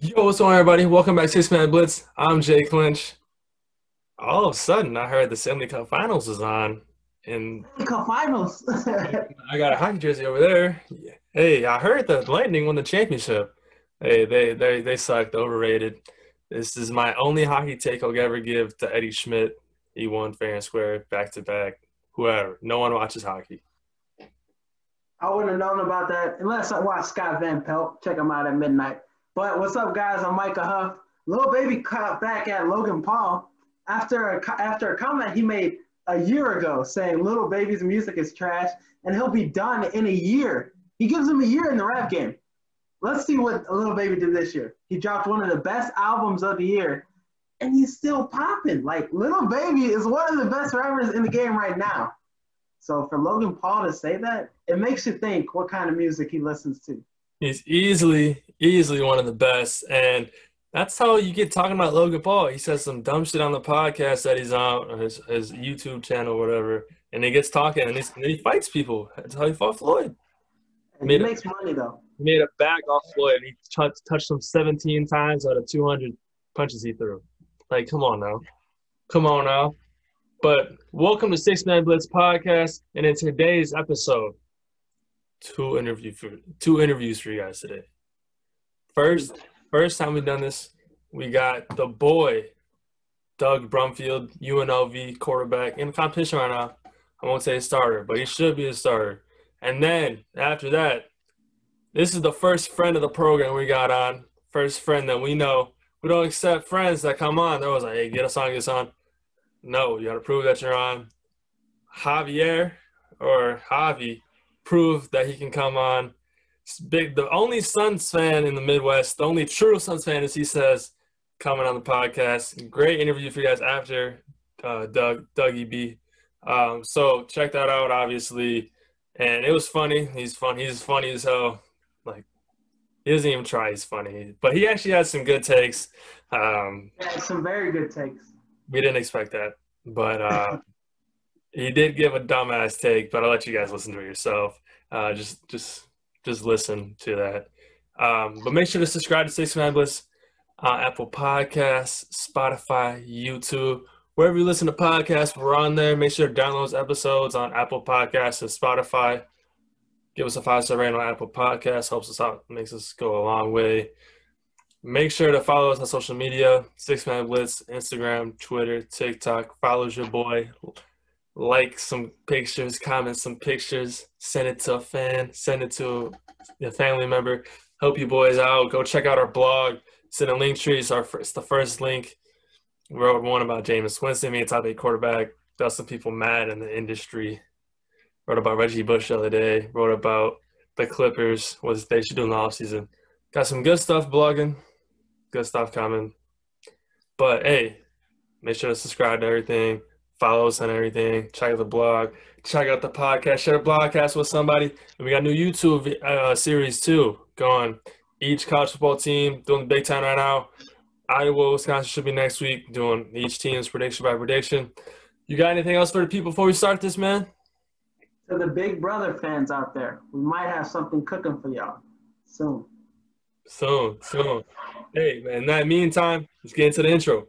Yo, what's going on, everybody? Welcome back to Six Man Blitz. I'm Jake Lynch. All of a sudden, I heard the Stanley Cup Finals is on, and Cup Finals. I got a hockey jersey over there. Hey, I heard the Lightning won the championship. Hey, they sucked, overrated. This is my only hockey take I'll ever give to Eddie Schmidt. He won fair and square, back to back. Whoever, no one watches hockey. I wouldn't have known about that unless I watched Scott Van Pelt. Check him out at midnight. But what's up, guys? I'm Micah Huff. Lil Baby caught back at Logan Paul after a comment he made a year ago saying Lil Baby's music is trash and he'll be done in a year. He gives him a year in the rap game. Let's see what Lil Baby did this year. He dropped one of the best albums of the year, and he's still popping. Like, Lil Baby is one of the best rappers in the game right now. So for Logan Paul to say that, it makes you think what kind of music he listens to. He's easily one of the best, and that's how you get talking about Logan Paul. He says some dumb shit on the podcast that he's on, his YouTube channel, or whatever, and he gets talking, and he fights people. That's how he fought Floyd. He makes money, though. He made a bag off Floyd, and he touched him 17 times out of 200 punches he threw. Like, come on now. But welcome to Six Man Blitz podcast, and in today's episode, two interviews for you guys today. First time we've done this, we got the boy, Doug Brumfield, UNLV quarterback, in the competition right now. I won't say a starter, but he should be a starter. And then after that, this is the first friend of the program we got on, first friend that we know. We don't accept friends that come on. They're always like, hey, get us on. No, you got to prove that you're on. Javier proved that he can come on. The only Suns fan in the Midwest, the only true Suns fan, as he says, coming on the podcast. Great interview for you guys after Dougie B. So check that out, obviously. And it was funny. He's funny as hell. Like, he doesn't even try. He's funny. But he actually had some good takes. Some very good takes. We didn't expect that. But he did give a dumbass take, but I'll let you guys listen to it yourself. Just listen to that. But make sure to subscribe to Six Man Blitz on Apple Podcasts, Spotify, YouTube. Wherever you listen to podcasts, we're on there. Make sure to download those episodes on Apple Podcasts and Spotify. Give us a 5-star rating on Apple Podcasts. Helps us out. Makes us go a long way. Make sure to follow us on social media. Six Man Blitz, Instagram, Twitter, TikTok. Follows your boy. Like some pictures, comment some pictures, send it to a fan, send it to a family member. Help you boys out. Go check out our blog. It's in the link tree. It's the first link. We wrote one about Jameis Winston being a top 8 quarterback. Got some people mad in the industry. Wrote about Reggie Bush the other day. Wrote about the Clippers, what they should do in the offseason. Got some good stuff blogging. Good stuff coming. But, hey, make sure to subscribe to everything. Follow us on everything. Check out the blog. Check out the podcast. Share the podcast with somebody. And we got a new YouTube series, too, going. Each college football team doing the Big Ten right now. Iowa, Wisconsin should be next week, doing each team's prediction by prediction. You got anything else for the people before we start this, man? To the Big Brother fans out there, we might have something cooking for y'all soon. Soon. Hey, man, in that meantime, let's get into the intro.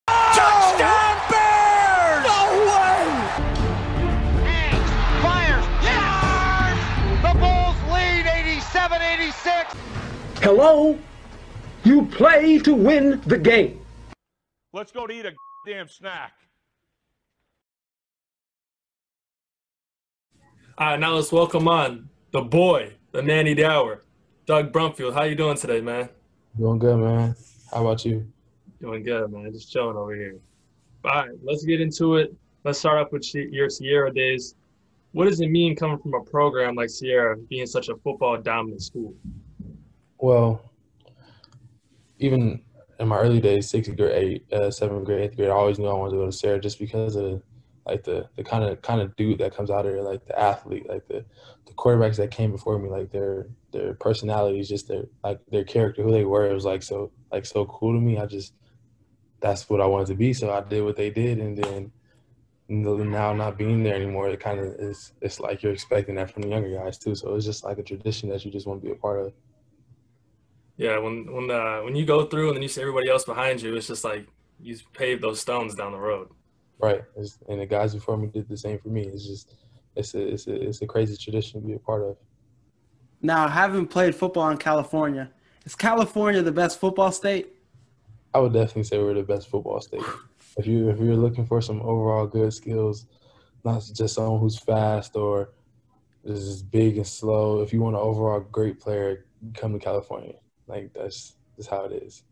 Touchdown Bears! No way! Hangs, fires, yes! The Bulls lead 87-86. Hello? You play to win the game. Let's go to eat a damn snack. All right, now let's welcome on the boy, the nanny Dower, Doug Brumfield. How you doing today, man? Doing good, man. How about you? Doing good, man. Just chilling over here. All right, let's get into it. Let's start off with your Sierra days. What does it mean coming from a program like Sierra being such a football-dominant school? Well, even in my early days, 6th grade, 7th grade, 8th grade, I always knew I wanted to go to Serra just because of like the kind of dude that comes out of there, like the athlete, like the quarterbacks that came before me, like their personalities, just their character, who they were. It was like so cool to me. That's what I wanted to be. So I did what they did, and then now not being there anymore, it kind of is. It's like you're expecting that from the younger guys too. So it's just like a tradition that you just want to be a part of. Yeah, when you go through and then you see everybody else behind you, it's just like you pave those stones down the road. Right. And the guys before me did the same for me. It's just it's a crazy tradition to be a part of. Now, having played football in California, is California the best football state? I would definitely say we're the best football state. If you're looking for some overall good skills, not just someone who's fast or is big and slow. If you want an overall great player, come to California. Like that's how it is.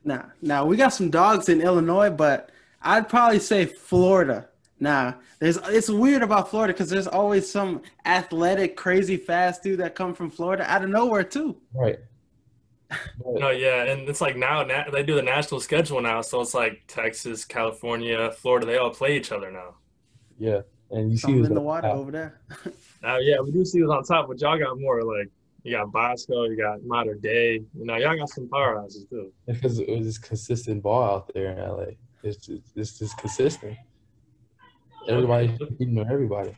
Now we got some dogs in Illinois, but I'd probably say Florida. It's weird about Florida because there's always some athletic, crazy, fast dude that come from Florida out of nowhere too. Right. No, yeah, and it's like now they do the national schedule now, so it's like Texas, California, Florida, they all play each other now. Yeah, and you see Something in the water over there. Now, yeah, we do see who's on top, but y'all got more like you got Bosco, you got Mater Dei, y'all got some powerhouses too. Because it was just consistent ball out there in LA. It's just consistent. Everybody beating everybody.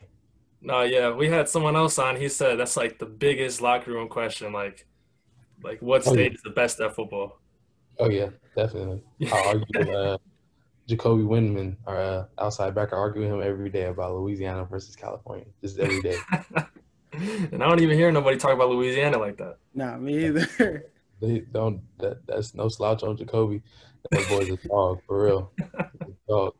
No, yeah, we had someone else on. He said that's like the biggest locker room question, like what state is the best at football? Oh yeah, definitely. I argue with Jacoby Windman, our outside backer. I argue with him every day about Louisiana versus California, just every day. And I don't even hear nobody talk about Louisiana like that. Nah, me either. They don't. That's no slouch on Jacoby. That boy's a dog for real. A dog.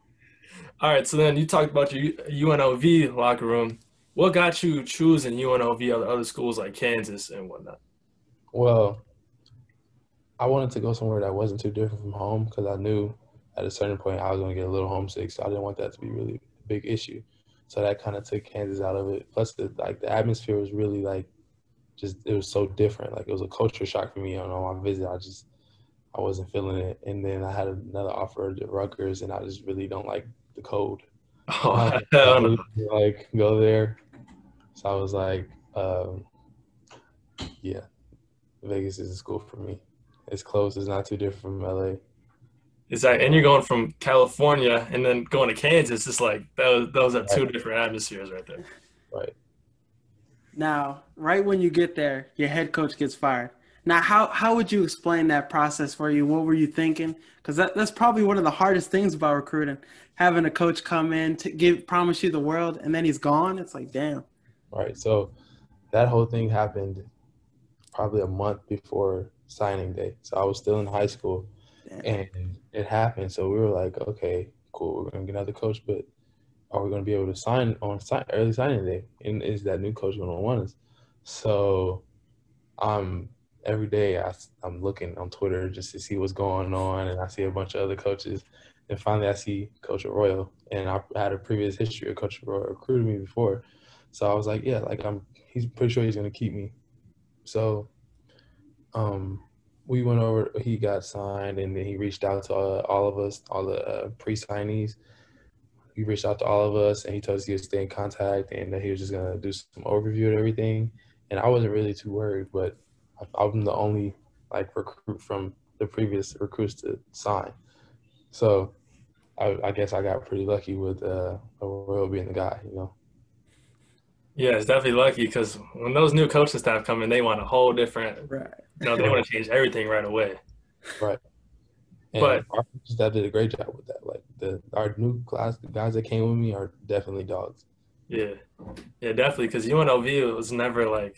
All right, so then you talked about your UNLV locker room. What got you choosing UNLV over other schools like Kansas and whatnot? Well, I wanted to go somewhere that wasn't too different from home because I knew at a certain point I was going to get a little homesick, so I didn't want that to be really a big issue. So that kind of took Kansas out of it. Plus, the atmosphere was really it was so different. Like it was a culture shock for me on my visit. I wasn't feeling it. And then I had another offer at Rutgers, and I just really don't like the cold. Oh, I hell no. go there. So I was like, yeah, Vegas is a school for me. It's close. It's not too different from LA. And you're going from California and then going to Kansas. It's like those are two different atmospheres right there. Right. Now, right when you get there, your head coach gets fired. Now, how would you explain that process for you? What were you thinking? Because that's probably one of the hardest things about recruiting, having a coach come in to promise you the world, and then he's gone. It's like, damn. Right. So that whole thing happened probably a month before signing day. So I was still in high school, and it happened. So we were like, okay, cool. We're going to get another coach, but are we going to be able to sign on early signing day? And is that new coach going to want us? So every day I'm looking on Twitter just to see what's going on, and I see a bunch of other coaches. And finally I see Coach Arroyo, and I had a previous history of Coach Arroyo recruited me before. So I was like, yeah, he's pretty sure he's going to keep me. So we went over, he got signed, and then he reached out to all of us, all the pre-signees. He reached out to all of us, and he told us he would stay in contact and that he was just going to do some overview of everything. And I wasn't really too worried, but I'm the only recruit from the previous recruits to sign. So I guess I got pretty lucky with Arroyo being the guy, Yeah, it's definitely lucky because when those new coaching staff come in, they want a whole different Right. they want to change everything right away. Right. And But our coaches that did a great job with that. Our new class, the guys that came with me are definitely dogs. yeah, definitely because UNLV was never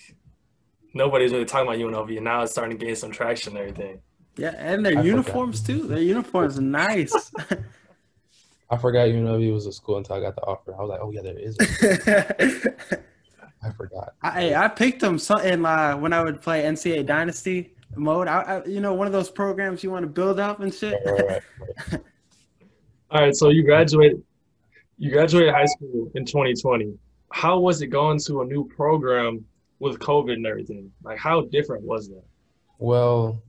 nobody's really talking about UNLV, and now it's starting to gain some traction and everything. Yeah, and their uniforms too. Their uniforms are nice. I forgot UNLV was a school until I got the offer. I was like, oh yeah, there is. I forgot. I picked them when I would play NCAA Dynasty mode. One of those programs you want to build up and shit. Right. All right, so you graduated high school in 2020. How was it going to a new program with COVID and everything? How different was that? Well,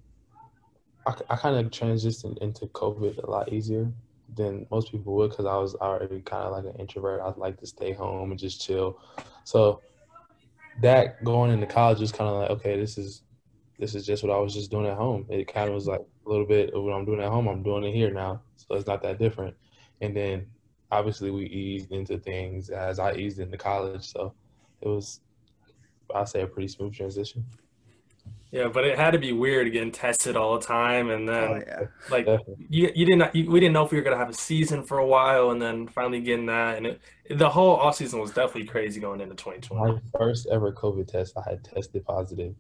I kind of transitioned into COVID a lot easier than most people would because I was already kind of like an introvert. I'd like to stay home and just chill. So that going into college was kind of like, okay, this is just what I was just doing at home. It kind of was like a little bit of what I'm doing at home, I'm doing it here now. So it's not that different. And then obviously we eased into things as I eased into college. So it was, I'd say, a pretty smooth transition. Yeah, but it had to be weird getting tested all the time, and Oh then yeah. like Definitely. we didn't know if we were gonna have a season for a while, and then finally getting that, and the whole offseason was definitely crazy going into 2020. My first ever COVID test, I had tested positive,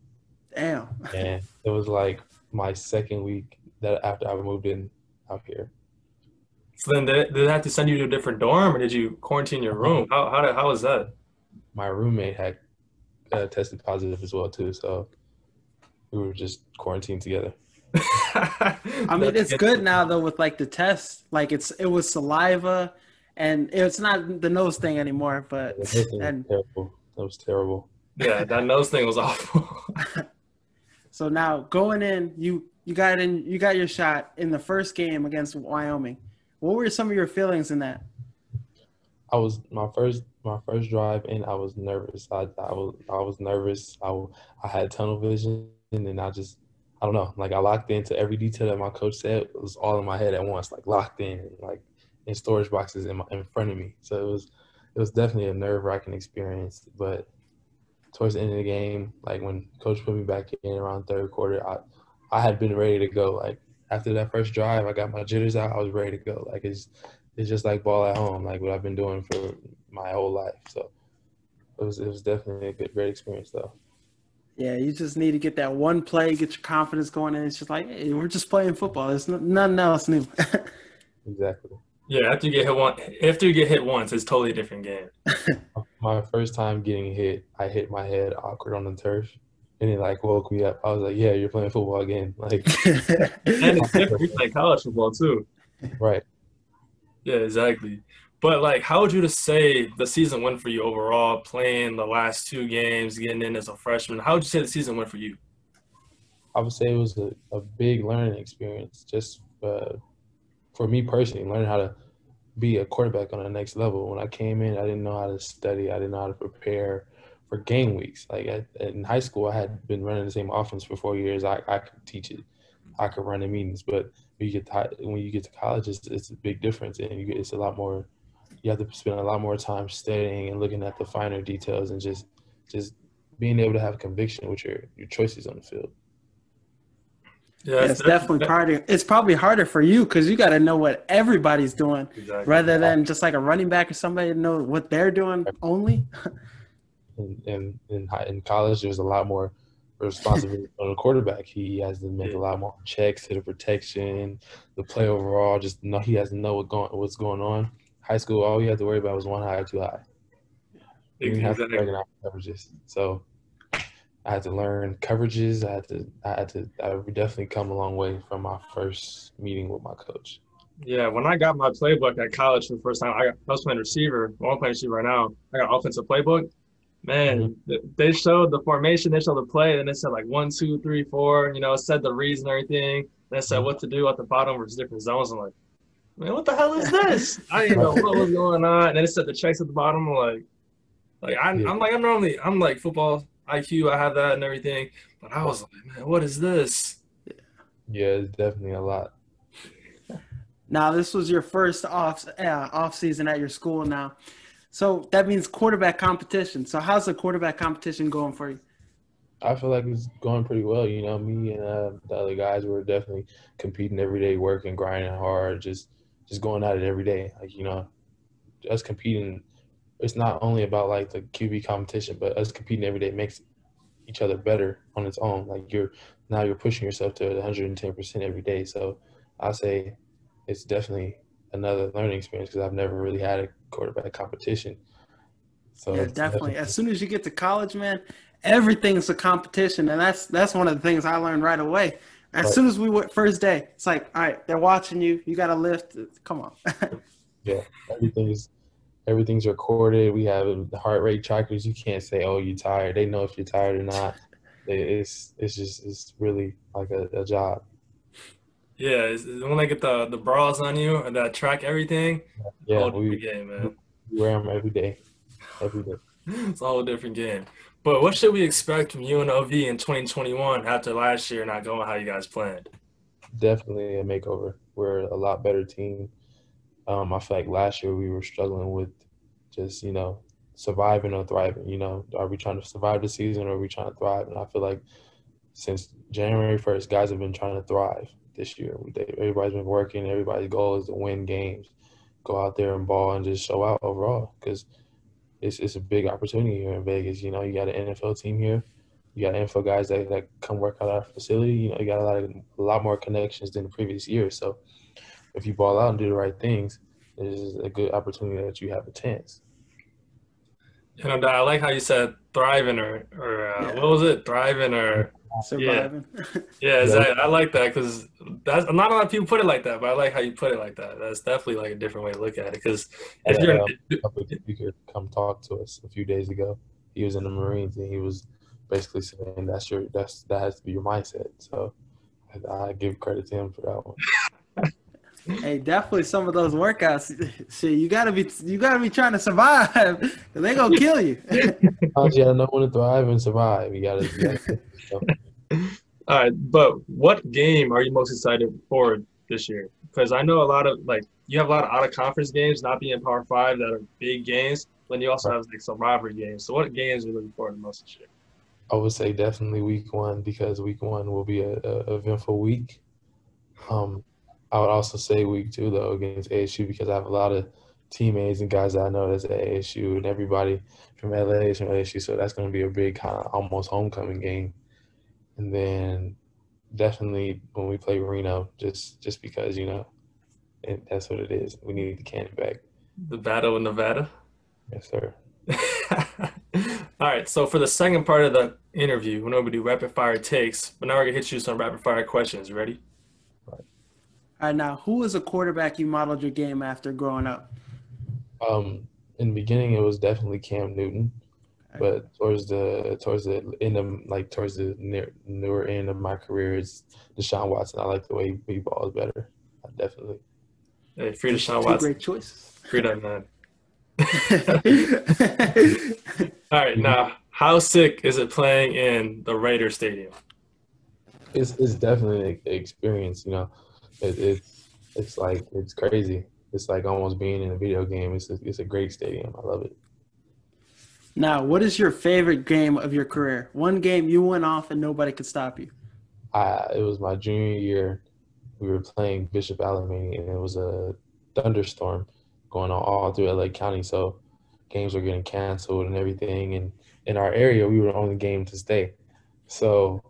Damn. and it was like my second week that after I moved in out here. So then did they have to send you to a different dorm, or did you quarantine your room? How was that? My roommate had tested positive as well too, so we were just quarantined together. I mean, it's good now though with like the test. Like it was saliva, and it's not the nose thing anymore. But That was and terrible. That was terrible. Yeah, that nose thing was awful. so now going in, you got your shot in the first game against Wyoming. What were some of your feelings in that? I was my first drive in. I was nervous. I was nervous. I had tunnel vision, and then I don't know. Like I locked into every detail that my coach said. It was all in my head at once, like locked in, like in storage boxes in front of me. So it was definitely a nerve-wracking experience. But towards the end of the game, like when coach put me back in around third quarter, I had been ready to go. Like after that first drive, I got my jitters out. I was ready to go. Like it's just like ball at home, like what I've been doing for my whole life. So it was definitely a great experience though. Yeah, you just need to get that one play, get your confidence going, and it's just like, hey, we're just playing football. There's nothing else new. Exactly. Yeah, after you get hit once, it's a totally different game. My first time getting hit, I hit my head awkward on the turf, and it like woke me up. I was like, "Yeah, you're playing football again." Like, And it's different. You play college football too. right. Yeah, exactly. But like, how would you just say the season went for you overall? Playing the last two games, getting in as a freshman. How would you say the season went for you? I would say it was a big learning experience, just for me personally, learning how to be a quarterback on the next level. When I came in, I didn't know how to study. I didn't know how to prepare for game weeks. Like in high school, I had been running the same offense for 4 years. I could teach it. I could run the meetings. But when you get to college, it's a big difference, and it's a lot more. You have to spend a lot more time studying and looking at the finer details, and just being able to have conviction with your choices on the field. Yeah, It's definitely harder. It's probably harder for you because you got to know what everybody's doing, Exactly. rather than just like a running back or somebody to know what they're doing only. And in college, there's a lot more responsibility on the quarterback. He has to make a lot more checks to the protection, the play overall. Just know he has to know what's going on. High school, all you have to worry about was one high or two high. You didn't have to recognize coverages. So I had to learn coverages. I would definitely come a long way from my first meeting with my coach. Yeah, when I got my playbook at college for the first time, I was playing receiver. Well, I'm playing receiver right now. I got offensive playbook. Man, they showed the formation, they showed the play, and it said like 1, 2, 3, 4. You know, it said the reads and everything. And it said what to do at the bottom versus different zones. I'm like, man, what the hell is this? I didn't know what was going on. And then it said the checks at the bottom. I'm like football IQ. I have that and everything. But I was like, man, what is this? Yeah, it's definitely a lot. Now, this was your first off season at your school now. So that means quarterback competition. So how's the quarterback competition going for you? I feel like it's going pretty well. You know, me and the other guys were definitely competing every day, working, grinding hard, just going at it every day. Like, you know, us competing, it's not only about like the QB competition, but us competing every day makes each other better on its own. Like you're pushing yourself to 110% every day. So I say it's definitely another learning experience because I've never really had a quarterback competition. So yeah, definitely. As soon as you get to college, man, everything's a competition, and that's one of the things I learned right away. As soon as we went first day, it's like, all right, they're watching you. You got to lift. Come on. Yeah, everything's recorded. We have the heart rate trackers. You can't say, "Oh, you're tired." They know if you're tired or not. It's really like a job. Yeah, when they get the bras on you and that track everything. Yeah, whole different game, man. We wear them every day. Every day. It's a whole different game. But what should we expect from UNLV in 2021 after last year not going how you guys planned? Definitely a makeover. We're a lot better team. I feel like last year we were struggling with just, you know, surviving or thriving. You know, are we trying to survive the season or are we trying to thrive? And I feel like since January 1st, guys have been trying to thrive this year. Everybody's been working. Everybody's goal is to win games, go out there and ball and just show out overall because it's a big opportunity here in Vegas. You know, you got an NFL team here. You got NFL guys that come work out at our facility. You know, you got a lot more connections than the previous year. So if you ball out and do the right things, this is a good opportunity that you have a chance. And I like how you said thriving or what was it? Thriving or surviving. Yeah, exactly. I like that because that's not a lot of people put it like that, but I like how you put it like that. That's definitely like a different way to look at it. Because if you're you could come talk to us a few days ago. He was in the Marines and he was basically saying that has to be your mindset. So I give credit to him for that one. Hey, definitely some of those workouts. Shit, you gotta be trying to survive. Cause they gonna kill you. You gotta know when to thrive and survive. You gotta All right, but what game are you most excited for this year? Because I know a lot of you have a lot of out of conference games, not being Power 5 that are big games. Then you also have like some rivalry games. So what games are you looking forward to most this year? I would say definitely week 1 because week 1 will be a eventful week. I would also say week 2 though against ASU because I have a lot of teammates and guys that I know that's at ASU and everybody from LA is from ASU, so that's going to be a big kind of almost homecoming game. And then definitely when we play Reno, just because that's what it is. We need the cannon back. The battle in Nevada. Yes, sir. All right, so for the second part of the interview, we're going to do rapid fire takes, but now we're going to hit you some rapid fire questions. You ready? All right, now, who was a quarterback you modeled your game after growing up? In the beginning, it was definitely Cam Newton, but towards the end of towards the newer end of my career, it's Deshaun Watson. I like the way he balls better. Definitely. Hey, free Deshaun Watson. Great choice. Free that man. All right, now, how sick is it playing in the Raiders Stadium? It's definitely an experience. It's crazy. It's like almost being in a video game. It's a great stadium. I love it. Now, what is your favorite game of your career? One game you went off and nobody could stop you. It was my junior year. We were playing Bishop Alamany, and it was a thunderstorm going on all through LA County. So games were getting canceled and everything. And in our area, we were the only game to stay. So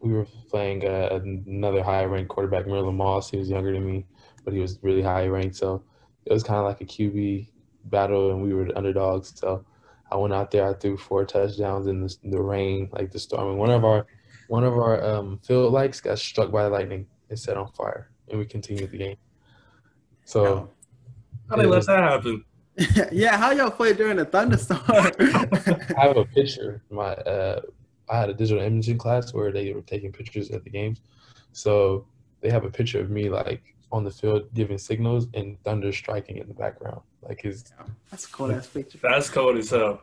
we were playing another high-ranked quarterback, Merlin Moss. He was younger than me, but he was really high-ranked. So it was kind of like a QB battle, and we were the underdogs. So I went out there. I threw 4 touchdowns in the rain, like the storm. And one of our field lights got struck by lightning and set on fire, and we continued the game. So how did they let that happen? Yeah, how y'all play during a thunderstorm? I have a picture. I had a digital imaging class where they were taking pictures at the games. So they have a picture of me on the field giving signals and thunder striking in the background. That's a cool ass picture. That's cold as hell.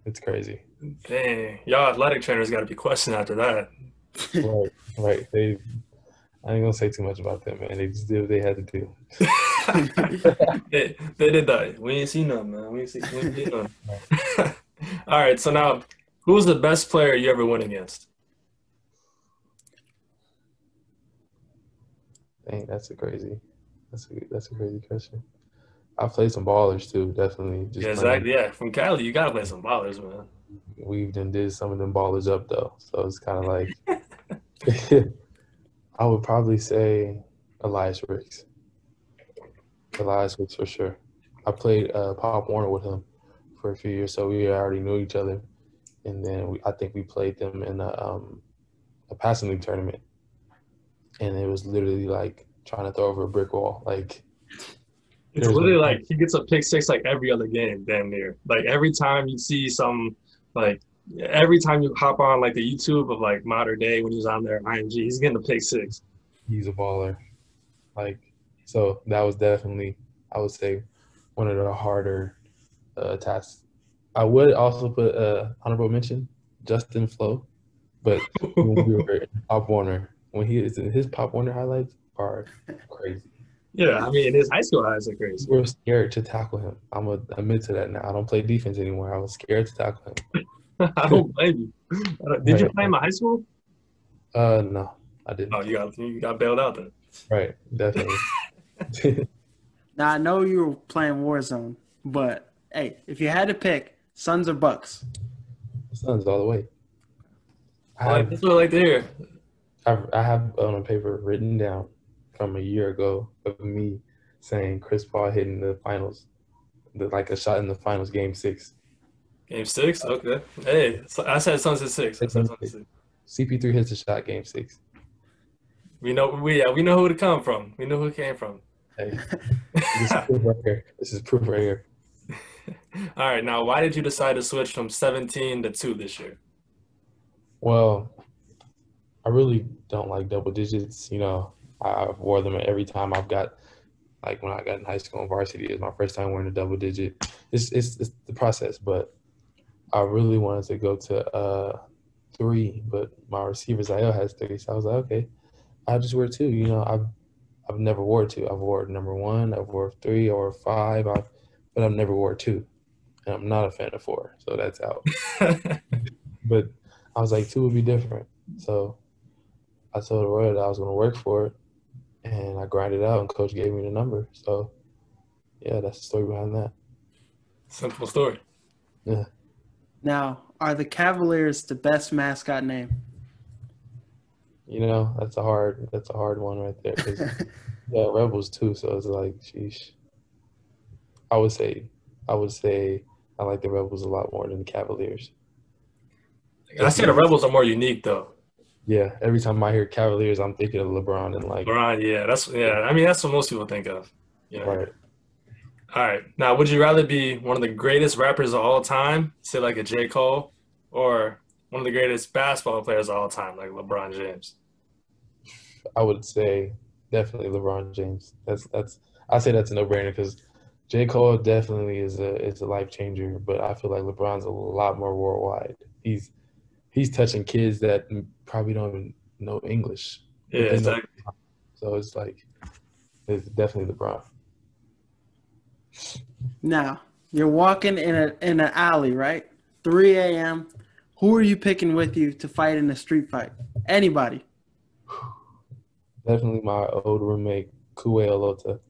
It's crazy. Dang, y'all athletic trainers got to be questioned after that. Right. I ain't gonna say too much about them, man. They just did what they had to do. they did that. We ain't seen nothing, man. We ain't seen nothing. All right, so now, who's the best player you ever went against? Dang, that's a crazy question. I've played some ballers too, definitely. Exactly. Yeah, from Cali, you gotta play some ballers, man. We've did some of them ballers up though, so it's kind of like I would probably say Elias Ricks. Elias Ricks for sure. I played Pop Warner with him for a few years, so we already knew each other. And then I think we played them in a passing league tournament, and it was literally like trying to throw over a brick wall. It's literally like he gets a pick 6 like every other game, damn near. Like every time you see some, every time you hop on the YouTube of modern day when he was on there, IMG, he's getting a pick 6. He's a baller. So that was definitely, I would say, one of the harder tasks. I would also put honorable mention Justin Flo, but when we were in Pop Warner, when his Pop Warner highlights are crazy. Yeah, I mean, his high school highlights are crazy. We're scared to tackle him. I'm gonna admit to that now. I don't play defense anymore. I was scared to tackle him. I don't blame you. Did you play in my high school? No, I didn't. Oh, you got bailed out then. Right, definitely. Now I know you were playing Warzone, but hey, if you had to pick Suns or Bucks, Suns all the way. That's what I like to hear. I have on a paper written down from a year ago of me saying Chris Paul hitting the finals, like a shot in the finals, Game 6. Game 6? Okay. Hey, I said Suns at 6. CP3 hits the shot, Game 6. We know who to come from. We know who it came from. Hey, this is proof right here. This is proof right here. All right, now why did you decide to switch from 17 to 2 this year? Well, I really don't like double digits. You know, I've wore them every time I've got, like when I got in high school and varsity, it was my first time wearing a double digit. It's the process, but I really wanted to go to 3, but my receiver Zael has 3, so I was like, okay, I'll just wear 2. You know, I've never wore 2. I've wore number 1, I've wore 3 or 5, but I've never wore 2, and I'm not a fan of 4, so that's out. But I was like, 2 would be different, so I told Roy that I was going to work for it, and I grinded out, and Coach gave me the number. So, yeah, that's the story behind that. Simple story. Yeah. now are the Cavaliers the best mascot name? You know, that's a hard one right there. 'Cause, yeah, Rebels too. So it's like, sheesh. I would say I like the Rebels a lot more than the Cavaliers. I say the Rebels are more unique though. Yeah, every time I hear Cavaliers, I'm thinking of LeBron and like. LeBron, yeah. I mean, that's what most people think of. You know? Right. All right. Now, would you rather be one of the greatest rappers of all time, say like a J. Cole, or one of the greatest basketball players of all time, like LeBron James? I would say definitely LeBron James. I say that's a no-brainer because J. Cole definitely is a life changer, but I feel like LeBron's a lot more worldwide. He's touching kids that probably don't even know English. Yeah, exactly. So it's like it's definitely LeBron. Now you're walking in an alley, right? 3 a.m. Who are you picking with you to fight in a street fight? Anybody? Definitely my old roommate Kue Olota.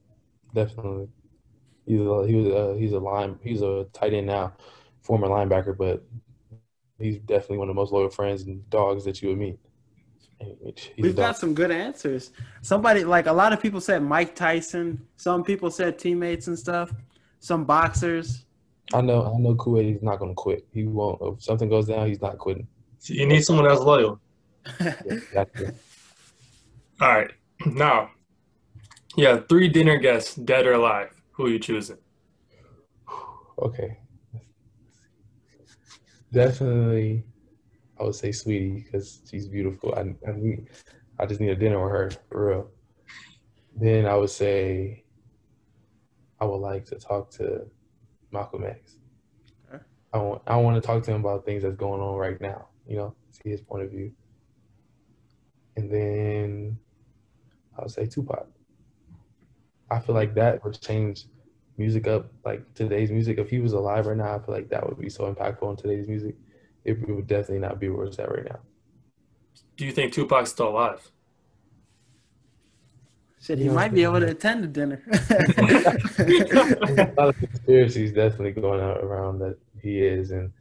Definitely, he's a tight end now, former linebacker, but he's definitely one of the most loyal friends and dogs that you would meet. We've got some good answers. Somebody, like a lot of people said Mike Tyson. Some people said teammates and stuff. Some boxers. I know Kue is not going to quit. He won't. If something goes down, he's not quitting. So you need someone that's loyal. Yeah, exactly. All right. Now, you have 3 dinner guests, dead or alive. Who are you choosing? Okay. Definitely, I would say Sweetie because she's beautiful. I just need a dinner with her, for real. Then I would say I would like to talk to Malcolm X. Okay. I want to talk to him about things that's going on right now, you know, see his point of view. And then I would say Tupac. I feel like that would change music up, like today's music. If he was alive right now, I feel like that would be so impactful in today's music. It would definitely not be where it's at right now. Do you think Tupac's still alive? Shit, he might be able to attend the dinner. A lot of conspiracies definitely going out around that he is, and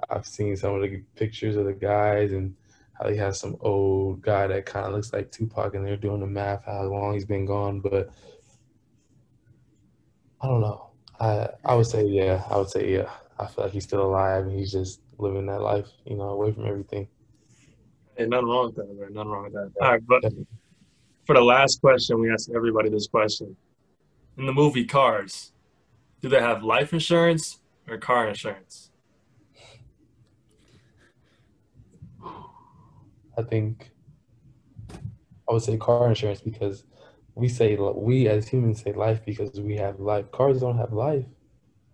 I've seen some of the pictures of the guys and how he has some old guy that kind of looks like Tupac, and they're doing the math how long he's been gone. But I don't know. I would say yeah. I feel like he's still alive and he's just living that life, you know, away from everything. Hey, nothing wrong with that, man. Nothing wrong with that. All right, but for the last question, we ask everybody this question. In the movie Cars, do they have life insurance or car insurance? I think I would say car insurance because we as humans say life because we have life. Cars don't have life,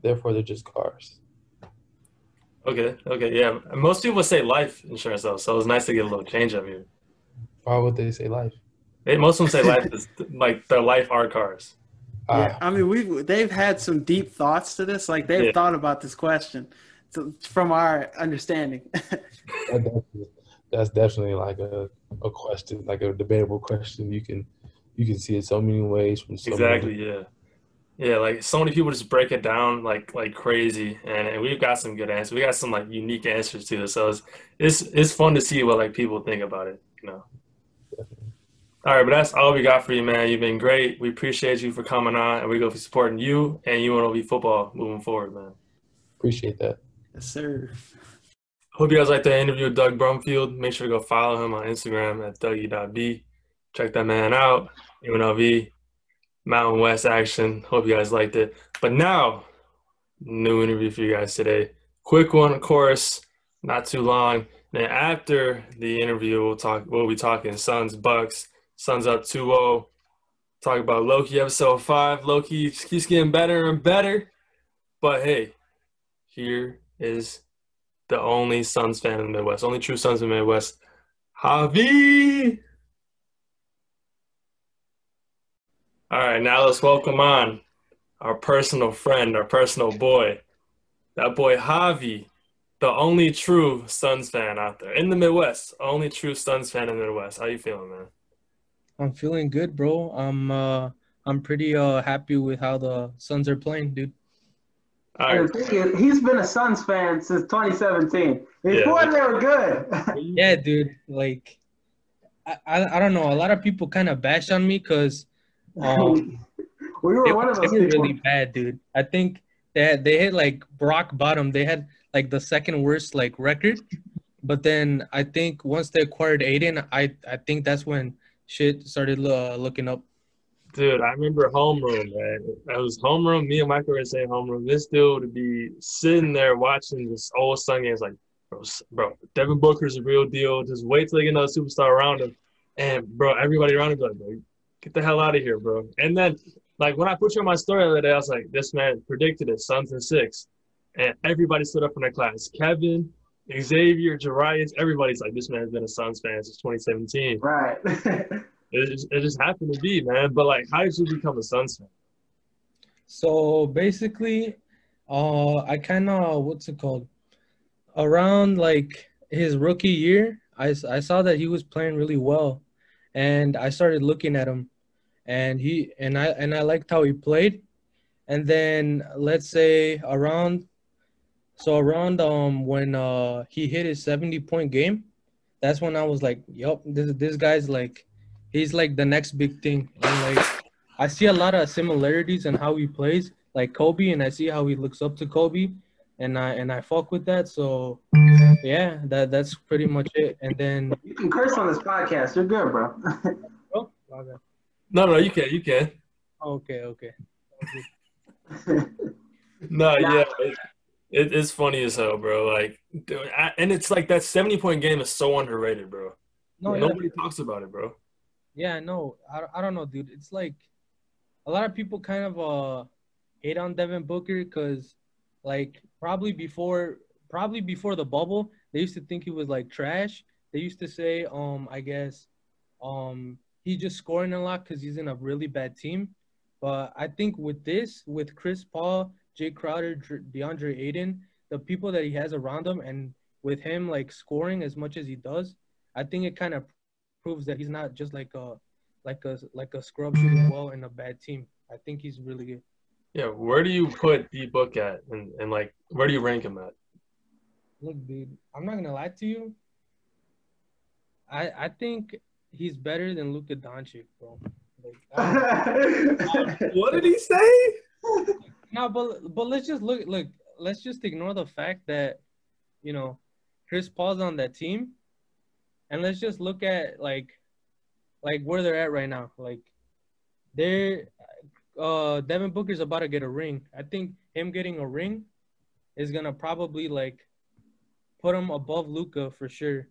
therefore they're just cars. Okay, yeah. Most people say life insurance though, so it's nice to get a little change up here. Why would they say life? Most of them say life is like their life are cars. Yeah, I mean they've had some deep thoughts to this. Like they've thought about this question. from our understanding. That's definitely like a question, like a debatable question. You can see it so many ways from so many Exactly. Yeah. Yeah. Like so many people just break it down like crazy, and we've got some good answers. We got some like unique answers to this. So it's fun to see what like people think about it. You know. All right, but that's all we got for you, man. You've been great. We appreciate you for coming on, and we're going to be supporting you and UNLV football moving forward, man. Appreciate that. Yes, sir. Hope you guys like the interview with Doug Brumfield. Make sure to go follow him on Instagram at Dougie.B. Check that man out. UNLV, Mountain West action. Hope you guys liked it. But now, new interview for you guys today. Quick one, of course, not too long. Then after the interview, we'll be talking Suns, Bucks. Suns up 2-0. Talk about Loki episode 5. Loki keeps getting better and better. But hey, here is the only Suns fan in the Midwest, only true Suns in the Midwest, Javy. All right, now let's welcome on our personal friend, our personal boy, that boy Javy, the only true Suns fan out there in the Midwest, only true Suns fan in the Midwest. How you feeling, man? I'm feeling good, bro. I'm pretty happy with how the Suns are playing, dude. All right. He's been a Suns fan since 2017. Before they were good. Yeah, dude. Like, I don't know. A lot of people kind of bash on me because we were one of those people. Really bad, dude. I think that they hit like rock bottom. They had like the second worst like record, but then I think once they acquired Aiden, I think that's when shit started looking up. Dude, I remember homeroom, man. That was homeroom. Me and Michael were saying homeroom. This dude would be sitting there watching this old Sun games like, bro, Devin Booker's a real deal. Just wait till they get another superstar around him. And, bro, everybody around him be like, bro, get the hell out of here, bro. And then, like, when I put you on my story the other day, I was like, this man predicted it, Suns in 6. And everybody stood up in their class. Kevin, Xavier, Jarius, everybody's like, this man's been a Suns fan since 2017. Right. It just happened to be, man. But, like, how did you become a Suns fan? So, basically, I kind of, what's it called? Around, like, his rookie year, I saw that he was playing really well. And I started looking at him. And I liked how he played. And then, let's say, around when he hit his 70-point game, that's when I was like, yup, this guy's like, he's like the next big thing. And like, I see a lot of similarities in how he plays, like Kobe, and I see how he looks up to Kobe, and I fuck with that. So yeah, that's pretty much it. And then you can curse on this podcast. You're good, bro. Oh, okay. No, you can. Okay. No, yeah. It's funny as hell, bro. Like, dude, and it's like that 70-point game is so underrated, bro. No, nobody talks about it, bro. Yeah, no, I don't know, dude. It's like a lot of people kind of hate on Devin Booker because, like, probably before the bubble, they used to think he was like trash. They used to say, I guess, he's just scoring a lot because he's in a really bad team. But I think with Chris Paul, Jay Crowder, DeAndre Ayton, the people that he has around him, and with him like scoring as much as he does, I think it kind of proves that he's not just like a scrub shooting well in a bad team. I think he's really good. Yeah, where do you put D-Book at, and like where do you rank him at? Look, dude, I'm not gonna lie to you. I think he's better than Luka Doncic, bro. Like, what did he say? No, but let's just look. Let's just ignore the fact that, you know, Chris Paul's on that team, and let's just look at like where they're at right now. Like, they're Devin Booker's about to get a ring. I think him getting a ring is gonna probably like put him above Luka for sure.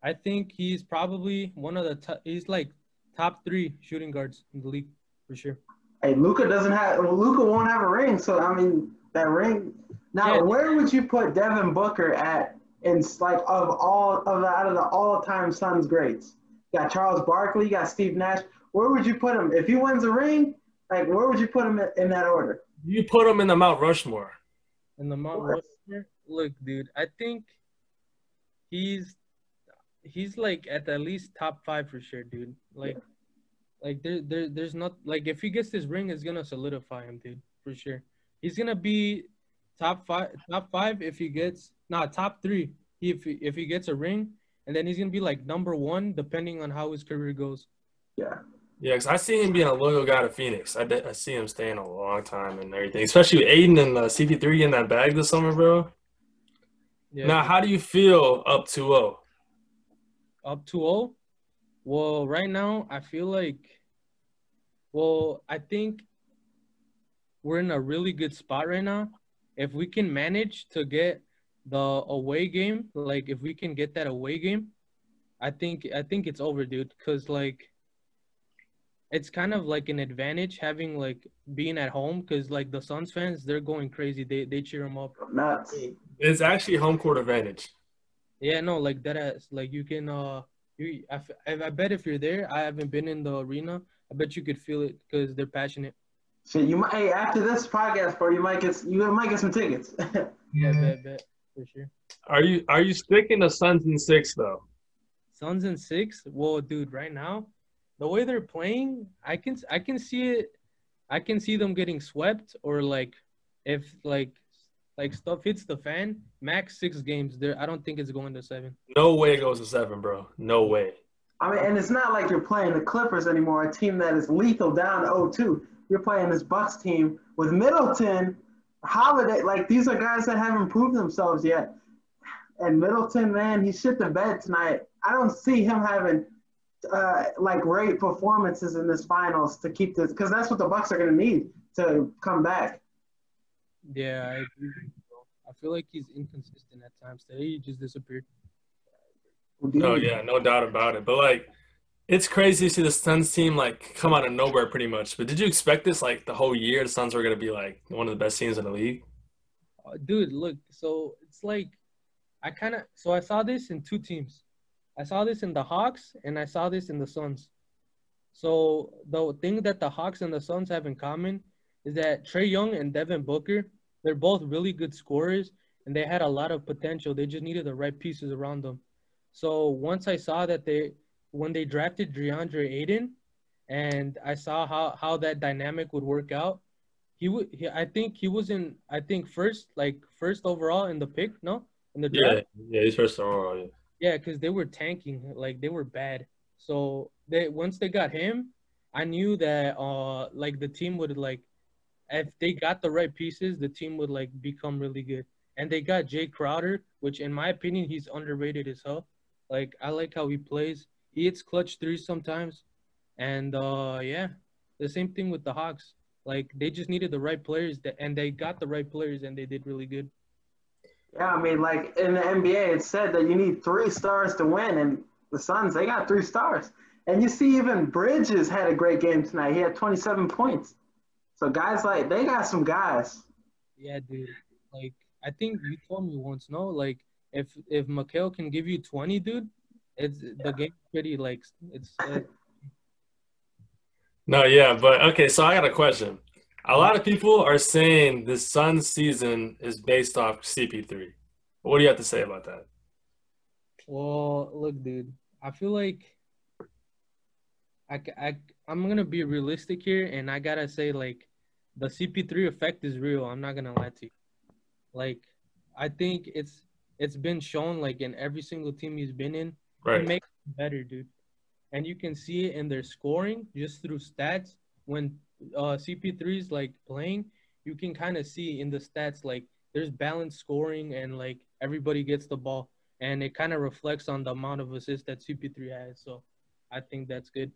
I think he's probably one of the he's like top 3 shooting guards in the league for sure. Hey, Luka won't have a ring, so I mean that ring. Now, yeah. Where would you put Devin Booker at in like out of the all-time Suns greats? You got Charles Barkley, you got Steve Nash. Where would you put him if he wins a ring? Like, where would you put him in that order? You put him in the Mount Rushmore. In the Mount Rushmore? look, dude. I think he's like at least top 5 for sure, dude. Like there's not like if he gets this ring, it's gonna solidify him, dude, for sure. He's gonna be top five if he gets top 3 if he gets a ring, and then he's gonna be like number 1 depending on how his career goes. Yeah. Yeah, because I see him being a loyal guy to Phoenix. I see him staying a long time and everything, especially with Aiden and CP3 in that bag this summer, bro. Yeah. Now, how do you feel up 2-0? Up 2-0? Well, right now I feel like, I think we're in a really good spot right now. If we can manage to get the away game, like if we can get that away game, I think it's over, dude. Cause like it's kind of like an advantage having like being at home. Cause like the Suns fans, they're going crazy. They cheer them up. Nuts. It's actually home court advantage. Yeah, no, like that. Like you can I bet if you're there, I haven't been in the arena. I bet you could feel it because they're passionate. So you might, hey, after this podcast, bro, you might get some tickets. Yeah, bet for sure. Are you sticking to Suns in 6 though? Suns in 6. Well, dude, right now, the way they're playing, I can see it. I can see them getting swept, or like if like stuff hits the fan, max 6 games. There, I don't think it's going to 7. No way it goes to 7, bro. No way. I mean, and it's not like you're playing the Clippers anymore, a team that is lethal down to 0-2. You're playing this Bucks team with Middleton, Holiday. Like, these are guys that haven't proved themselves yet. And Middleton, man, he shit the bed tonight. I don't see him having, like, great performances in this finals to keep this, because that's what the Bucks are going to need to come back. Yeah, I agree. I feel like he's inconsistent at times. Today he just disappeared. No, yeah, no doubt about it. But like, it's crazy to see the Suns team like come out of nowhere pretty much. But did you expect this like the whole year? The Suns were gonna be like one of the best teams in the league. Dude, look. So it's like I saw this in 2 teams. I saw this in the Hawks and I saw this in the Suns. So the thing that the Hawks and the Suns have in common is that Trae Young and Devin Booker, they're both really good scorers and they had a lot of potential. They just needed the right pieces around them. So once I saw that when they drafted DeAndre Ayton, and I saw how that dynamic would work out, I think he was in first overall in the pick, no? In the draft. Yeah, he's first overall, yeah. Yeah, because they were tanking, like they were bad. So once they got him, I knew that like the team would like, if they got the right pieces, the team would like become really good. And they got Jay Crowder, which in my opinion he's underrated as hell. Like I like how he plays. He hits clutch 3s sometimes. And yeah, the same thing with the Hawks. Like they just needed the right players and they got the right players and they did really good. Yeah, I mean, like in the NBA, it said that you need 3 stars to win, and the Suns, they got 3 stars. And you see even Bridges had a great game tonight. He had 27 points. So guys, like, they got some guys. Yeah, dude. Like, I think you told me once, no? Like, if Mikal can give you 20, dude, the game's pretty, like, it's No, yeah, but okay, so I got a question. A lot of people are saying this Suns season is based off CP3. What do you have to say about that? Well, look, dude, I feel like I'm going to be realistic here, and I got to say, like, the CP3 effect is real. I'm not going to lie to you. Like, I think it's been shown, like, in every single team he's been in. Right. He makes them better, dude. And you can see it in their scoring just through stats. When CP3 is, like, playing, you can kind of see in the stats, like, there's balanced scoring and, like, everybody gets the ball. And it kind of reflects on the amount of assists that CP3 has. So I think that's good.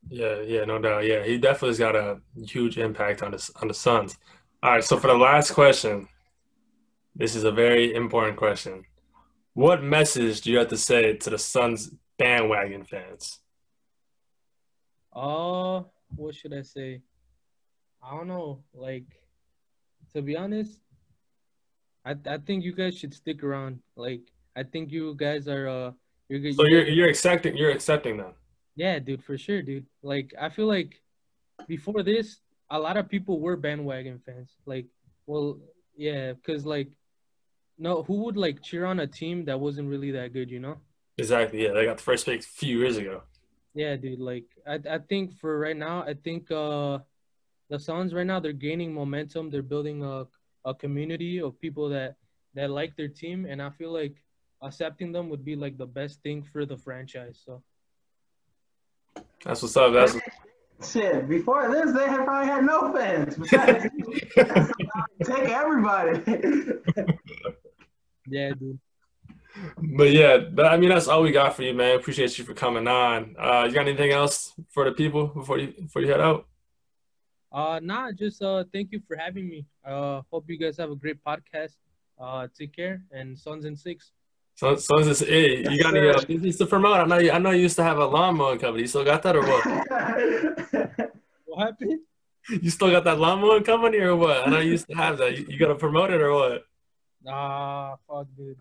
Yeah, no doubt. Yeah, he definitely has got a huge impact on the Suns. All right, so for the last question, this is a very important question. What message do you have to say to the Suns bandwagon fans? What should I say? I don't know. Like, to be honest, I think you guys should stick around. Like, I think you guys are you're accepting them. Yeah, dude, for sure, dude. Like, I feel like before this, a lot of people were bandwagon fans. Like, well, yeah, because, like, No, who would like cheer on a team that wasn't really that good, you know? Exactly. Yeah, they got the first pick a few years ago. Yeah, dude. Like I think for right now, I think the Suns right now they're gaining momentum. They're building a community of people that like their team, and I feel like accepting them would be like the best thing for the franchise. So That's what's up. That's Shit, before this, they had probably had no fans. Besides, take everybody. yeah, dude. But yeah, I mean that's all we got for you, man. Appreciate you for coming on. You got anything else for the people before you head out? Nah, just thank you for having me. Hope you guys have a great podcast. Take care and Suns in 6. So this, hey, you got any business to promote? I know you used to have a lawnmower company. You still got that or what? What happened? You still got that lawnmower company or what? I know you used to have that. You got to promote it or what? Fuck, dude.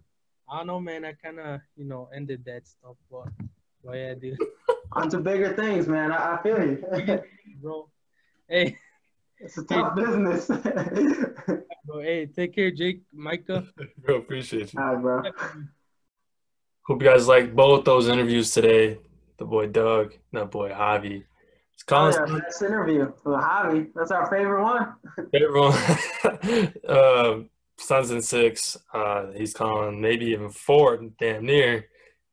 I don't know, man. I kind of, ended that stuff, but yeah, dude. On to bigger things, man. I feel you. Bro. Hey. It's a tough business. Bro, hey, take care, Jake, Micah. Bro, appreciate you. All right, bro. Hope you guys like both those interviews today. The boy Doug, that boy Javy. Best interview with Javy. That's our favorite one. Favorite one. Suns in 6. He's calling maybe even 4, damn near.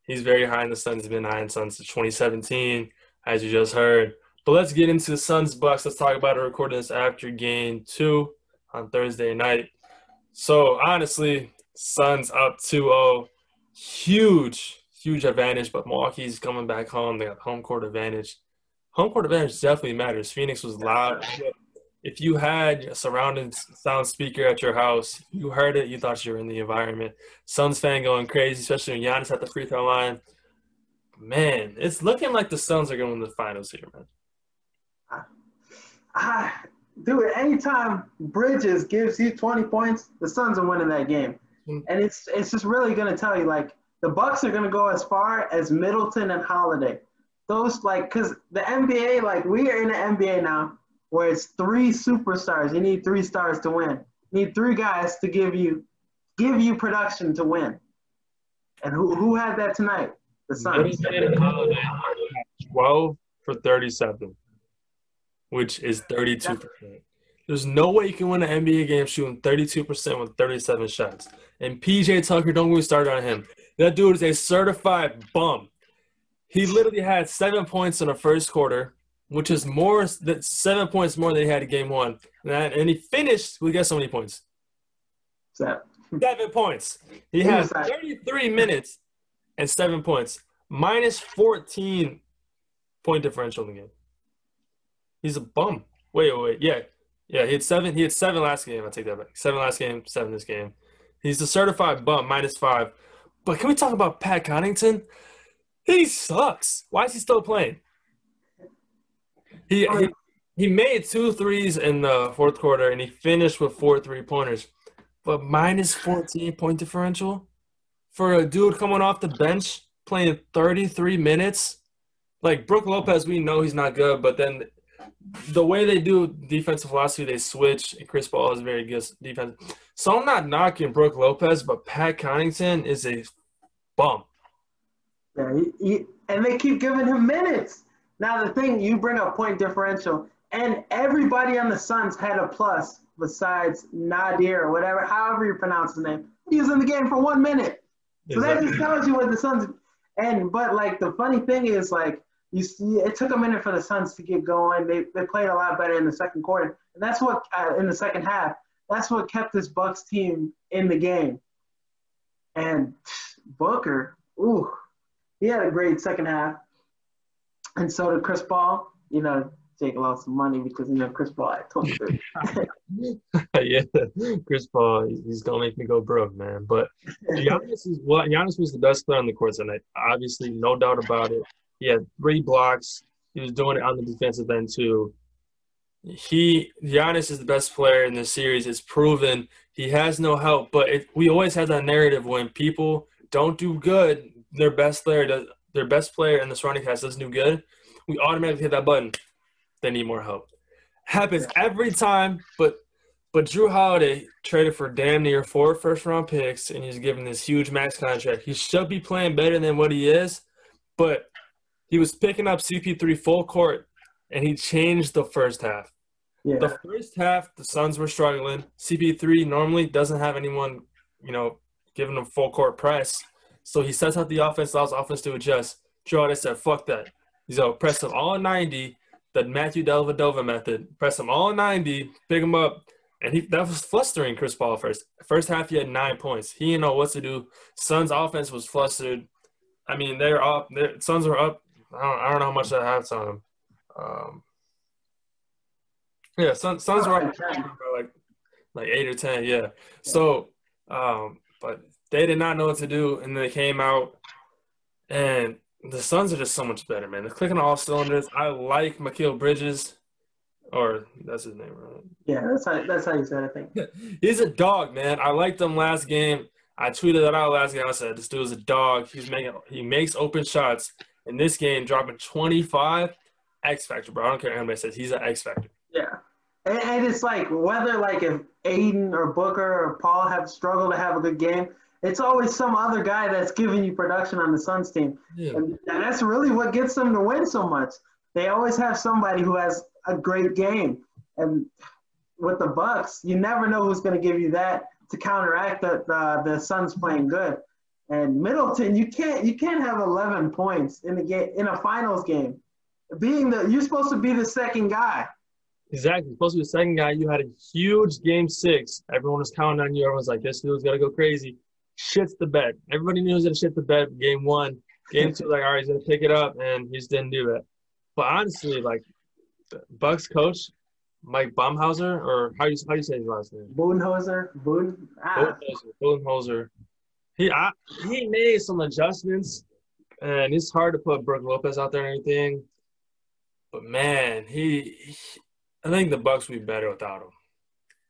He's very high in the Suns. He's been high in Suns since 2017, as you just heard. But let's get into the Suns Bucks. Let's talk about it. Recording this after game 2 on Thursday night. So honestly, Suns up 2-0. Huge advantage, but Milwaukee's coming back home. They got home court advantage. Home court advantage definitely matters. Phoenix was loud. If you had a surrounding sound speaker at your house, you heard it, you thought you were in the environment. Suns fan going crazy, especially when Giannis at the free throw line. Man, it's looking like the Suns are going to win the finals here, man. Dude, anytime Bridges gives you 20 points, the Suns are winning that game. And it's just really going to tell you, like, the Bucks are going to go as far as Middleton and Holiday. Those, like, because the NBA, like, we are in the NBA now where it's 3 superstars. You need 3 stars to win. You need 3 guys to give you production to win. And who had that tonight? The Suns. 12 for 37, which is 32%. There's no way you can win an NBA game shooting 32% with 37 shots. And PJ Tucker, don't get me started on him. That dude is a certified bum. He literally had 7 points in the first quarter, which is 7 points more than he had in game 1. And he finished with, guess how many points? 7 points. He had 33 minutes and 7 points, minus 14 point differential in the game. He's a bum. Wait. Yeah, he had 7. He had 7 last game. I'll take that back. 7 last game, 7 this game. He's a certified bum, minus 5. But can we talk about Pat Connaughton? He sucks. Why is he still playing? He made 2 threes in the fourth quarter, and he finished with 4 3-pointers. But minus 14 point differential for a dude coming off the bench playing 33 minutes? Like, Brook Lopez, we know he's not good, but then the way they do defensive philosophy, they switch, and Chris Paul is very good defense. So I'm not knocking Brook Lopez, but Pat Connaughton is a bum. Yeah, and they keep giving him minutes. Now, the thing, you bring up point differential, and everybody on the Suns had a plus besides Nadir or whatever, however you pronounce his name. He was in the game for 1 minute. So that just tells you what the Suns – but, like, the funny thing is, like, you see, it took a minute for the Suns to get going. They played a lot better in the second quarter. And that's what in the second half, that's what kept this Bucks team in the game. And Booker, he had a great second half. And so did Chris Paul. Jake lost some money because, Chris Paul at 23. Yeah, Chris Paul, he's going to make me go broke, man. But Giannis was the best player on the court tonight. Obviously, no doubt about it. He had 3 blocks. He was doing it on the defensive end too. Giannis is the best player in this series. It's proven. He has no help. But we always have that narrative when people don't do good, their best player in the surrounding cast doesn't do good, we automatically hit that button. They need more help. Happens every time, but But Drew Holiday traded for damn near 4 first-round picks, and he's given this huge max contract. He should be playing better than what he is, but he was picking up CP3 full court, and he changed the first half. Yeah. The first half, the Suns were struggling. CP3 normally doesn't have anyone, giving him full court press. So he sets out the offense, allows offense to adjust. Drew Holiday said, fuck that. He's going to press them all 90, the Matthew Dellavedova method. Press them all 90, pick them up. And that was flustering Chris Paul first. First half, he had 9 points. He didn't know what to do. Suns' offense was flustered. I mean, they're up. Suns were up. I don't know how much that halftime. Yeah, Suns were up like 8 or 10. Yeah. So, but they did not know what to do, and they came out, and the Suns are just so much better, man. They're clicking on all cylinders. I like Mikal Bridges. Or that's his name, right? Yeah, that's how you said it, I think. He's a dog, man. I liked him last game. I tweeted that out last game. I said, this dude's a dog. He makes open shots. In this game, dropping 25, X Factor, bro. I don't care what anybody says. He's an X Factor. Yeah. And it's like whether like if Aiden or Booker or Paul have struggled to have a good game, it's always some other guy that's giving you production on the Suns team. Yeah. And that's really what gets them to win so much. They always have somebody who has a great game. And with the Bucks, you never know who's going to give you that to counteract the Suns playing good. And Middleton, you can't have 11 points in a finals game. You're supposed to be the second guy. Exactly. You're supposed to be the second guy. You had a huge game 6. Everyone was counting on you. Everyone's like, this dude's got to go crazy. Shits the bed. Everybody knew he was going to shit the bed game 1. Game 2, like, all right, he's going to pick it up, and he just didn't do that. But honestly, like, the Bucks coach, Mike Baumhauser, or how you say his last name? Budenholzer. Budenholzer. He made some adjustments, and it's hard to put Brook Lopez out there and everything. But, man, I think the Bucks would be better without him.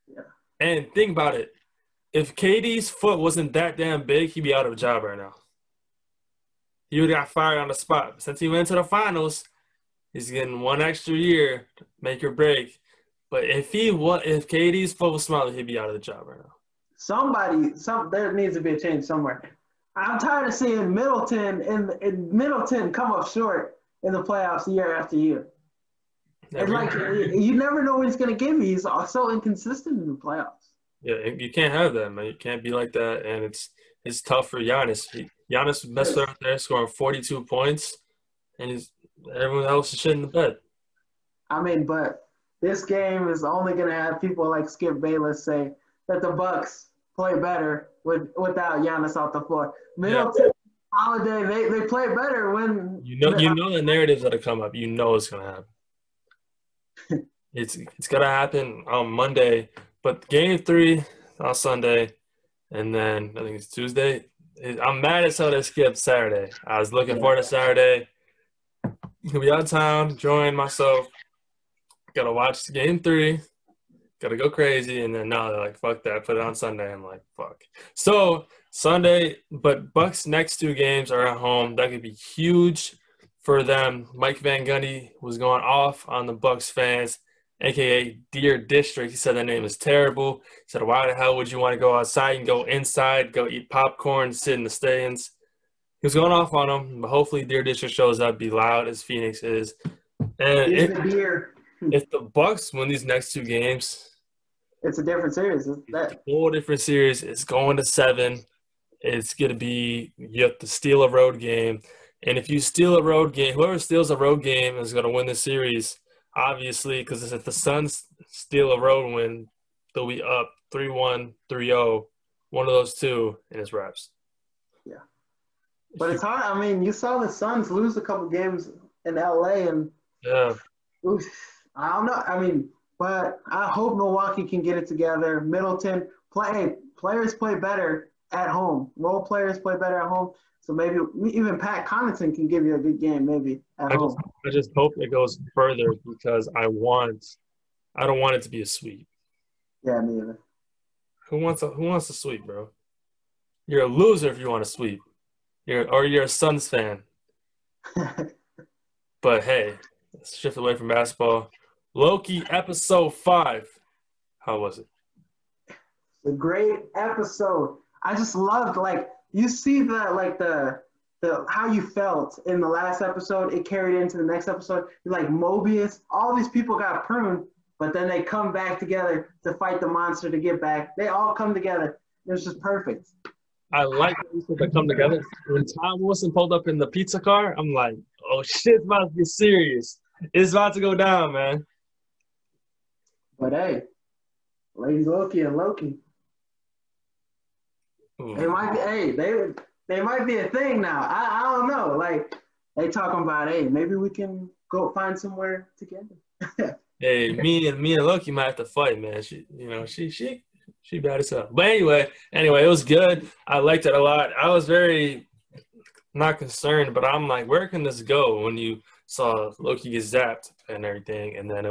Yeah. And think about it. If KD's foot wasn't that damn big, he'd be out of a job right now. He would have got fired on the spot. Since he went to the finals, he's getting 1 extra year to make or break. But if KD's foot was smaller, he'd be out of the job right now. There needs to be a change somewhere. I'm tired of seeing Middleton come up short in the playoffs year after year. It's like you never know what he's going to give you. He's so inconsistent in the playoffs. Yeah, you can't have that, man. You can't be like that, and it's tough for Giannis. Giannis messed out there, scoring 42 points, and everyone else is shit in the bed. I mean, but this game is only going to have people like Skip Bayless say that the Bucks play better without Giannis off the floor. Middleton, Holiday, they play better when you know the narratives that have come up. You know it's going to happen. It's gonna happen on Monday, but game 3 on Sunday, and then I think it's Tuesday. I'm mad as hell they skipped Saturday. I was looking forward to Saturday. Gonna be out of town, enjoying myself. Gotta watch game 3. Gotta go crazy, and then now they're like, fuck that, put it on Sunday. I'm like, fuck. So Sunday, but Bucks' next 2 games are at home. That could be huge for them. Mike Van Gundy was going off on the Bucks fans, a.k.a. Deer District. He said that name is terrible. He said, why the hell would you want to go outside and go inside, go eat popcorn, sit in the stands? He was going off on them, but hopefully Deer District shows up, be loud as Phoenix is. And if the Bucks win these next 2 games, it's a different series. It's a whole different series. It's going to 7. It's going to be – you have to steal a road game. And if you steal a road game, whoever steals a road game is going to win the series, obviously, because if the Suns steal a road win, they'll be up 3-1, 3-0, one of those 2, and it's wraps. Yeah. But it's hard. I mean, you saw the Suns lose a couple games in L.A. and I don't know. I mean, but I hope Milwaukee can get it together. Middleton, players play better at home. Role players play better at home. So maybe even Pat Connaughton can give you a good game maybe at home. I just hope it goes further because I don't want it to be a sweep. Yeah, me either. Who wants a sweep, bro? You're a loser if you want a sweep. You're a Suns fan. But hey, let's shift away from basketball. Loki episode 5. How was it? A great episode. I just loved, like, you see the how you felt in the last episode, it carried into the next episode. Like Mobius, all these people got pruned, but then they come back together to fight the monster to get back. They all come together. It was just perfect. I like when they come together. When Tom Wilson pulled up in the pizza car, I'm like, oh shit, it's about to be serious. It's about to go down, man. But hey, Lady Loki and Loki. They might be, hey, they might be a thing now. I don't know. Like, they talking about, hey, maybe we can go find somewhere together. Hey, me and Loki might have to fight, man. She bad as hell. But anyway, it was good. I liked it a lot. I was very not concerned, but I'm like, where can this go when you saw Loki get zapped and everything, and then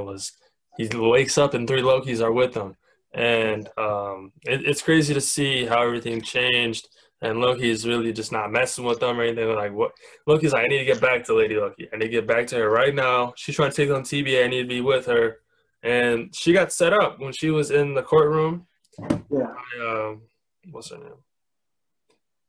he wakes up and 3 Lokis are with him. And it's crazy to see how everything changed. And Loki is really just not messing with them or anything. Like, what? Loki's like, I need to get back to Lady Loki. I need to get back to her right now. She's trying to take on TBA. I need to be with her. And she got set up when she was in the courtroom. Yeah. By, what's her name?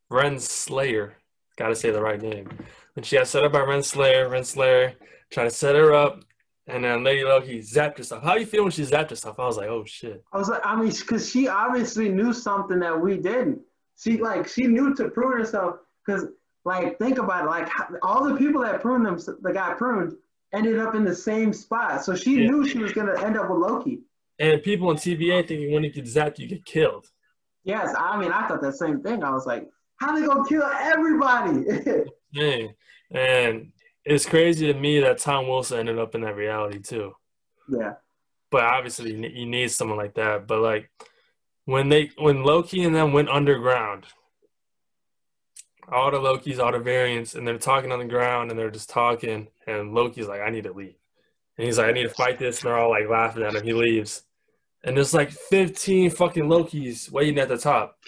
Renslayer. Got to say the right name. When she got set up by Renslayer tried to set her up. And then Lady Loki zapped herself. How do you feel when she zapped herself? I was like, oh, shit. I was like, I mean, because she obviously knew something that we didn't. She knew to prune herself because, like, think about it. Like, all the people that got pruned ended up in the same spot. So she knew she was going to end up with Loki. And people in TBA thinking when you get zapped, you get killed. Yes, I mean, I thought that same thing. I was like, how they going to kill everybody? Dang. And it's crazy to me that Tom Wilson ended up in that reality, too. Yeah. But obviously, you need someone like that. But, like, when Loki and them went underground, all the Lokis, all the variants, and they're talking on the ground, and they're just talking, and Loki's like, I need to leave. And he's like, I need to fight this, and they're all, like, laughing at him. He leaves. And there's, like, 15 fucking Lokis waiting at the top.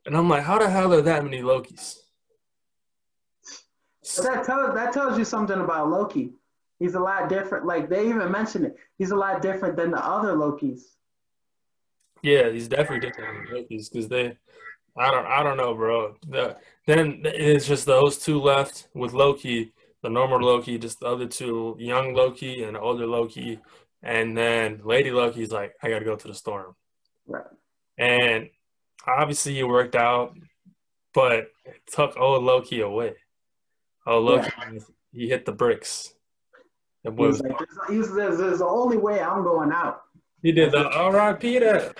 And I'm like, how the hell are that many Lokis? That tells you something about Loki. He's a lot different. Like, they even mentioned it. He's a lot different than the other Lokis. Yeah, he's definitely different than Lokis because I don't know, bro. Then it's just those 2 left with Loki, the normal Loki, just the other 2, young Loki and older Loki. And then Lady Loki's like, I got to go to the storm. Right. And obviously he worked out, but it took old Loki away. Oh, Loki, he hit the bricks. He was like, there's the only way I'm going out. He did the R.I.P. that.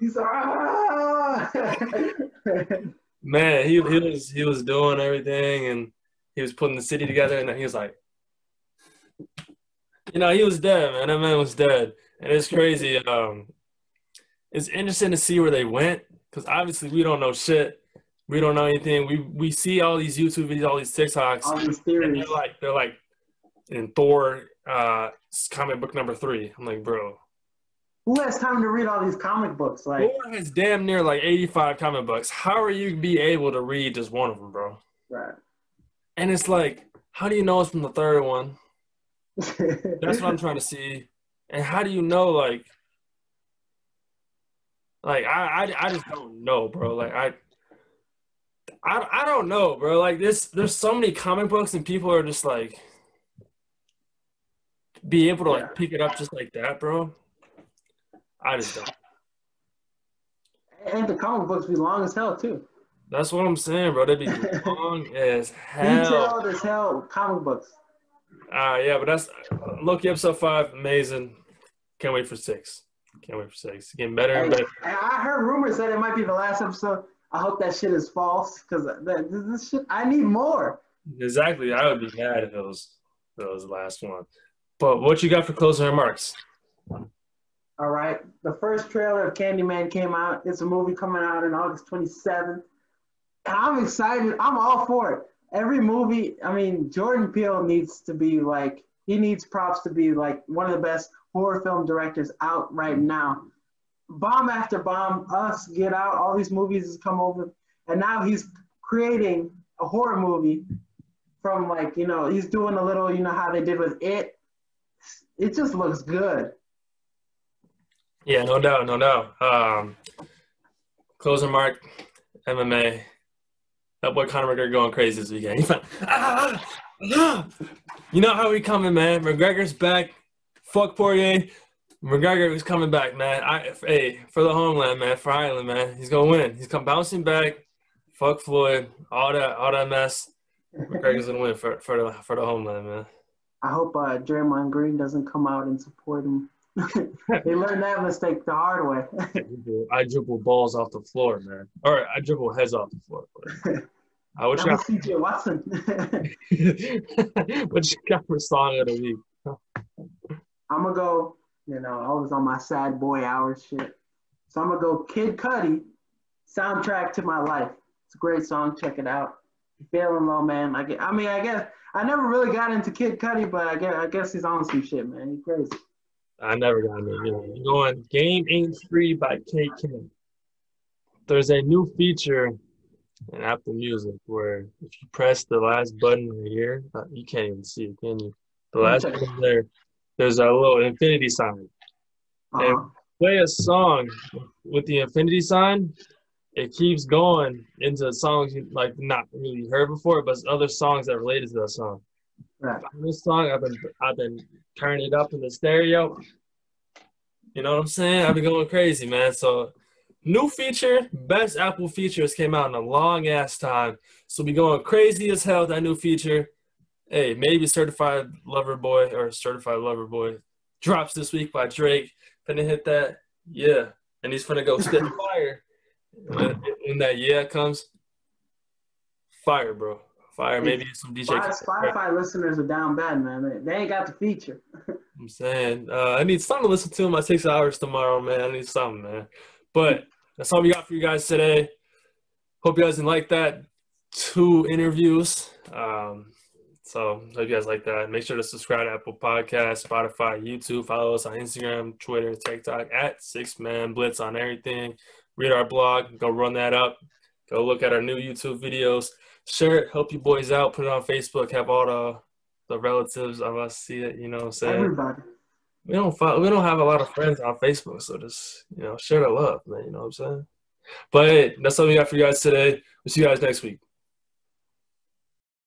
He's like, Man, he was doing everything, and he was putting the city together, and then he was like, he was dead, man. That man was dead, and it's crazy. It's interesting to see where they went because obviously we don't know shit. We don't know anything. We see all these YouTube videos, all these TikToks, all these theories. And they're like in Thor comic book number 3. I'm like, bro. Who has time to read all these comic books? Like, Thor has damn near like 85 comic books. How are you be able to read just one of them, bro? Right. And it's like, how do you know it's from the 3rd one? That's what I'm trying to see. And how do you know, like I just don't know, bro. Like I don't know, bro. Like there's so many comic books and people are just like be able to like pick it up just like that, bro. I just don't. And the comic books be long as hell too. That's what I'm saying, bro. They be long as hell. Detailed as hell comic books. Yeah, but that's Loki episode 5, amazing. Can't wait for 6. It's getting better and better. I heard rumors that it might be the last episode. I hope that shit is false because this shit, I need more. Exactly. I would be mad if it was the last one. But what you got for closing remarks? All right. The first trailer of Candyman came out. It's a movie coming out on August 27th. And I'm excited. I'm all for it. Every movie, I mean, Jordan Peele needs to be like, he needs props to be like one of the best horror film directors out right now. Bomb after bomb, Us, Get Out, all these movies has come over. And now he's creating a horror movie from like, he's doing a little, how they did with It. It just looks good. Yeah, no doubt, no doubt. Closing mark, MMA. That boy Conor McGregor going crazy this weekend. He's like, you know how we coming, man. McGregor's back. Fuck Poirier. McGregor is coming back, man. Hey, for the homeland, man. For Ireland, man. He's gonna win. He's come bouncing back. Fuck Floyd. All that mess. McGregor's gonna win for the homeland, man. I hope Draymond Green doesn't come out and support him. They learned that mistake the hard way. I dribble balls off the floor, man. Or I dribble heads off the floor. I wish That was CJ Watson. What you got for song of the week? I'm going to go, I was on my sad boy hour shit. So I'm going to go Kid Cudi, Soundtrack to My Life. It's a great song. Check it out. Feeling low, man. I guess I never really got into Kid Cudi, but I guess he's on some shit, man. He's crazy. I never got into it. You're going Game Ain't Free by K King. There's a new feature in Apple Music where if you press the last button right here, you can't even see it, can you? The last button there's a little infinity sign. And play a song with the infinity sign, it keeps going into songs you like not really heard before, but other songs that related to that song. Right. This song I've been turning it up in the stereo. You know what I'm saying? I've been going crazy, man. So new feature, best Apple features came out in a long ass time. So be going crazy as hell with that new feature. Hey, maybe Certified Lover Boy drops this week by Drake. Finna hit that, yeah. And he's finna go spit fire. When that comes, fire, bro. Fire, maybe some DJ. Spotify listeners are down bad, man. They ain't got the feature. I'm saying, I need something to listen to in my 6 hours tomorrow, man. I need something, man. But that's all we got for you guys today. Hope you guys didn't like that 2 interviews. So hope you guys like that. Make sure to subscribe to Apple Podcasts, Spotify, YouTube. Follow us on Instagram, Twitter, TikTok at 6Man Blitz on everything. Read our blog. Go run that up. Go look at our new YouTube videos. Share it. Help you boys out. Put it on Facebook. Have all the relatives of us see it. You know what I'm saying? Everybody. We don't have a lot of friends on Facebook, so just share the love, man. You know what I'm saying? But hey, that's all we got for you guys today. We'll see you guys next week.